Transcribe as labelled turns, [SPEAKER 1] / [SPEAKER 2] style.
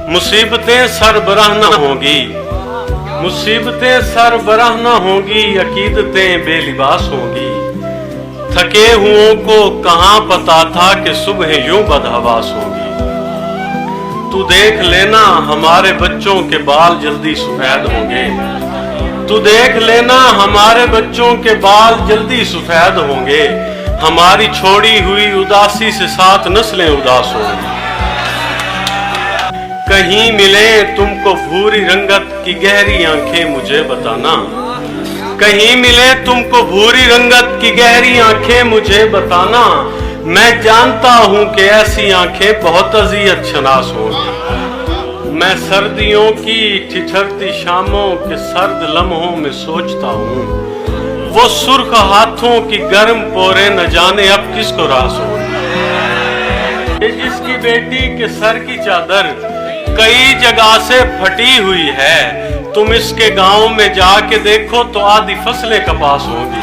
[SPEAKER 1] मुसीबतें सरबराह न होंगी, मुसीबतें सरबराह न होंगी, अकीदतें बेलिबास होंगी। थके हुओं को कहाँ पता था कि सुबह यूं बदहवास होगी। तू देख लेना हमारे बच्चों के बाल जल्दी सफेद होंगे, तू देख लेना हमारे बच्चों के बाल जल्दी सफेद होंगे। हमारी छोड़ी हुई उदासी से साथ नस्लें उदास होंगी। कहीं मिले तुमको भूरी रंगत की गहरी आंखें मुझे बताना, कहीं मिले तुमको भूरी रंगत की गहरी आंखें मुझे बताना। मैं जानता हूं कि ऐसी आंखें बहुत अज़ियत शनास होंगी। मैं सर्दियों की ठिठुरती शामों के सर्द लम्हों में सोचता हूं, वो सुर्ख हाथों की गर्म पोरे न जाने अब किसको रास होगी। जिसकी बेटी के सर की चादर कई जगह से फटी हुई है, तुम इसके गांव में जाके देखो तो आधी फसलें कपास होगी।